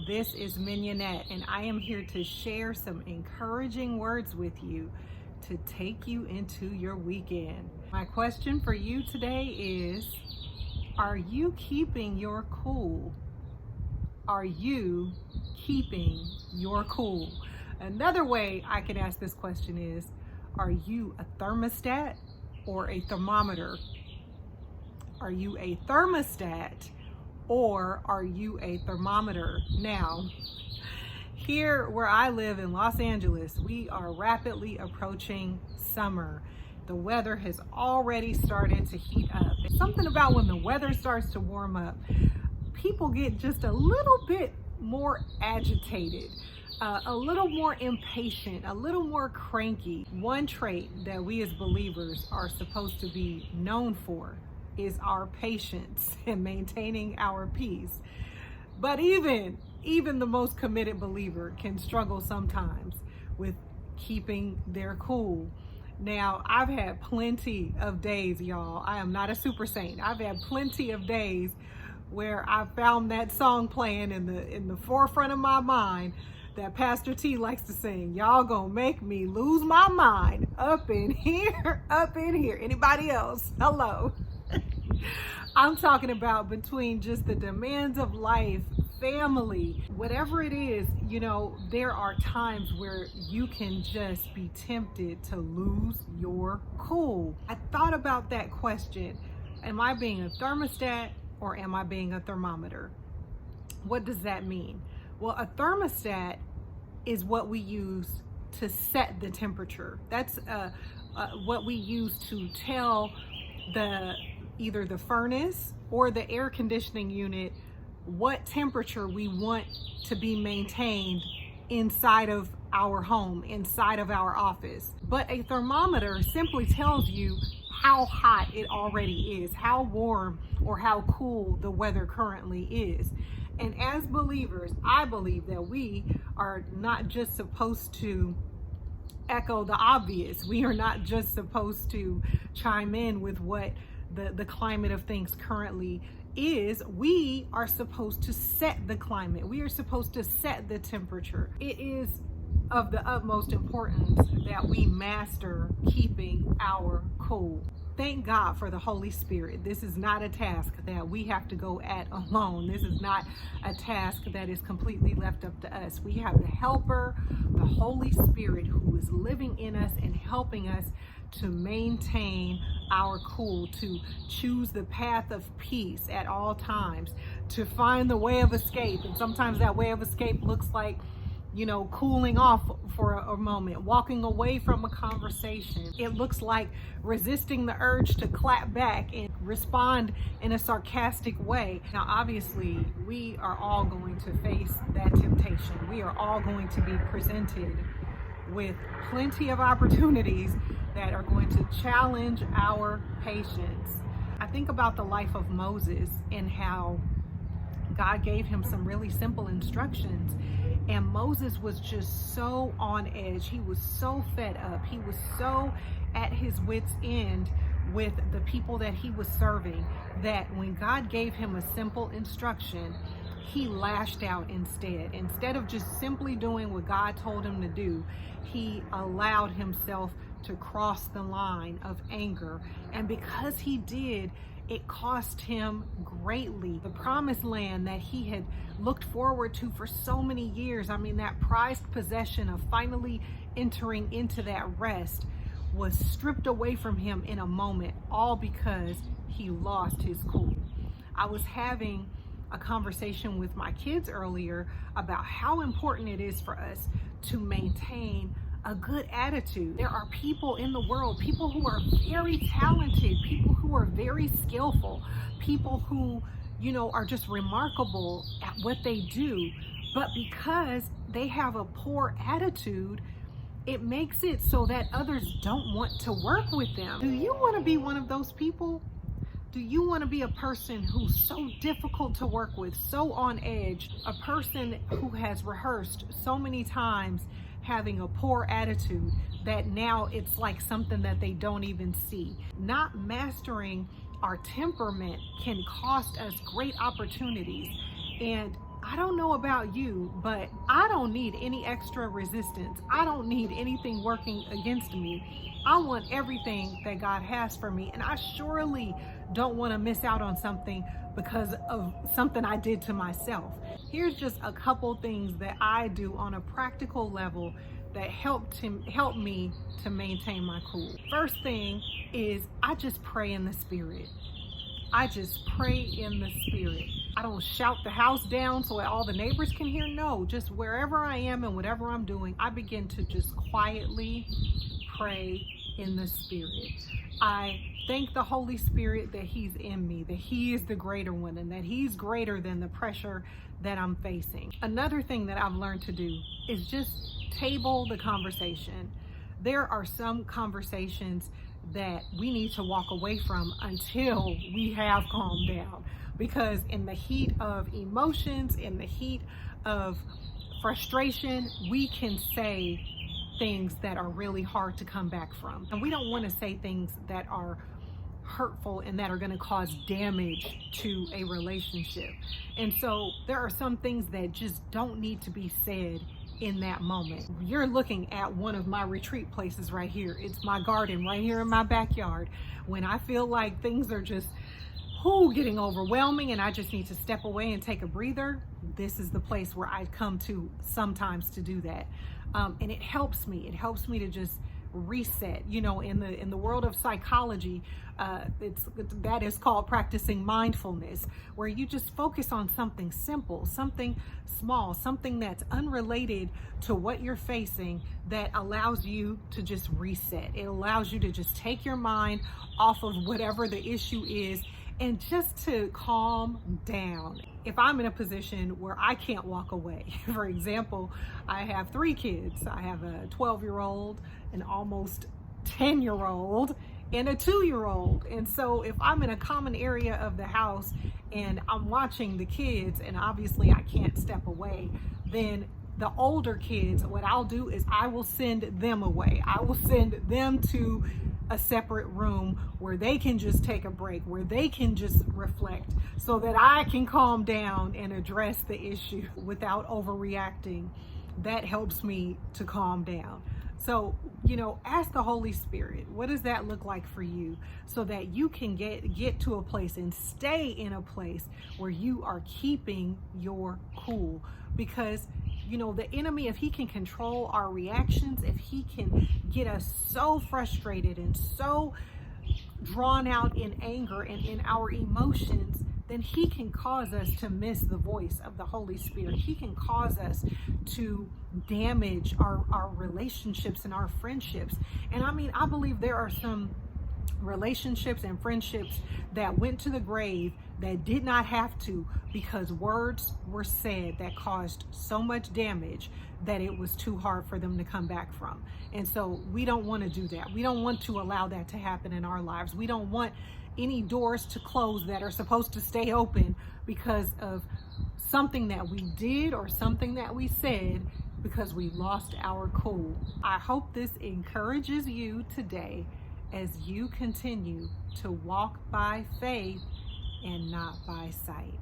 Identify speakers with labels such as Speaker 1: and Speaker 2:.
Speaker 1: This is Mignonette, and I am here to share some encouraging words with you to take you into your weekend. My question for you today is, are you keeping your cool? Are you keeping your cool? Another way I can ask this question is, are you a thermostat or a thermometer? Are you a thermostat or are you a thermometer? Now, here where I live in Los Angeles, we are rapidly approaching summer. The weather has already started to heat up. It's something about when the weather starts to warm up, people get just a little bit more agitated, a little more impatient, a little more cranky. One trait that we as believers are supposed to be known for is our patience and maintaining our peace. But even the most committed believer can struggle sometimes with keeping their cool. Now, I've had plenty of days, y'all. I am not a super saint. I've had plenty of days where I found that song playing in the forefront of my mind that Pastor T likes to sing. Y'all gonna make me lose my mind up in here, up in here. Anybody else? Hello. I'm talking about between just the demands of life, family, whatever it is, there are times where you can just be tempted to lose your cool. I thought about that question. Am I being a thermostat or am I being a thermometer? What does that mean? Well, a thermostat is what we use to set the temperature. That's what we use to tell either the furnace or the air conditioning unit what temperature we want to be maintained inside of our home, inside of our office. But a thermometer simply tells you how hot it already is, how warm or how cool the weather currently is. And as believers, I believe that we are not just supposed to echo the obvious. We are not just supposed to chime in with what the climate of things currently is. We are supposed to set the climate. We are supposed to set the temperature. It is of the utmost importance that we master keeping our cool. Thank God for the Holy Spirit. This is not a task that we have to go at alone. This is not a task that is completely left up to us. We have the helper, the Holy Spirit, who is living in us and helping us to maintain our cool, to choose the path of peace at all times, to find the way of escape. And sometimes that way of escape looks like cooling off for a moment, walking away from a conversation. It looks like resisting the urge to clap back and respond in a sarcastic way. Now, obviously, we are all going to face that temptation. We are all going to be presented with plenty of opportunities that are going to challenge our patience. I think about the life of Moses and how God gave him some really simple instructions. And Moses was just so on edge. He was so fed up. He was so at his wit's end with the people that he was serving that when God gave him a simple instruction, he lashed out instead. Instead of just simply doing what God told him to do, he allowed himself to cross the line of anger. And because he did, it cost him greatly. The promised land that he had looked forward to for so many years, that prized possession of finally entering into that rest, was stripped away from him in a moment, all because he lost his cool. I was having a conversation with my kids earlier about how important it is for us to maintain a good attitude. There are people in the world, people who are very talented, people who are very skillful, people who, are just remarkable at what they do. But because they have a poor attitude, it makes it so that others don't want to work with them. Do you want to be one of those people? Do you want to be a person who's so difficult to work with, so on edge, a person who has rehearsed so many times having a poor attitude that now it's like something that they don't even see? Not mastering our temperament can cost us great opportunities. And I don't know about you, but I don't need any extra resistance. I don't need anything working against me. I want everything that God has for me. And I surely don't want to miss out on something because of something I did to myself. Here's just a couple things that I do on a practical level that help me to maintain my cool. First thing is I just pray in the spirit. I just pray in the spirit. I don't shout the house down so that all the neighbors can hear. No, just wherever I am and whatever I'm doing, I begin to just quietly pray in the spirit. I thank the Holy Spirit that He's in me, that He is the greater one, and that He's greater than the pressure that I'm facing. Another thing that I've learned to do is just table the conversation. There are some conversations that we need to walk away from until we have calmed down, because in the heat of emotions, in the heat of frustration, we can say things that are really hard to come back from, and we don't want to say things that are hurtful and that are going to cause damage to a relationship. And so there are some things that just don't need to be said in that moment. You're looking at one of my retreat places right here. It's my garden right here in my backyard. When I feel like things are just getting overwhelming and I just need to step away and take a breather, this is the place where I come to sometimes to do that. And it helps me. It helps me to just reset. You know, in the world of psychology, that is called practicing mindfulness, where you just focus on something simple, something small, something that's unrelated to what you're facing, that allows you to just reset. It allows you to just take your mind off of whatever the issue is and just to calm down. If I'm in a position where I can't walk away, for example, I have 3 kids. I have a 12-year-old, an almost 10-year-old, and a 2-year-old. And so if I'm in a common area of the house and I'm watching the kids and obviously I can't step away, then the older kids, what I'll do is I will send them away. I will send them to a separate room where they can just take a break, where they can just reflect, so that I can calm down and address the issue without overreacting. That helps me to calm down. So, ask the Holy Spirit, what does that look like for you, so that you can get to a place and stay in a place where you are keeping your cool. Because the enemy, if he can control our reactions, if he can get us so frustrated and so drawn out in anger and in our emotions, then he can cause us to miss the voice of the Holy Spirit. He can cause us to damage our relationships and our friendships. And I believe there are some relationships and friendships that went to the grave that did not have to, because words were said that caused so much damage that it was too hard for them to come back from. And so we don't want to do that. We don't want to allow that to happen in our lives. We don't want any doors to close that are supposed to stay open because of something that we did or something that we said, because we lost our cool. I hope this encourages you today as you continue to walk by faith and not by sight.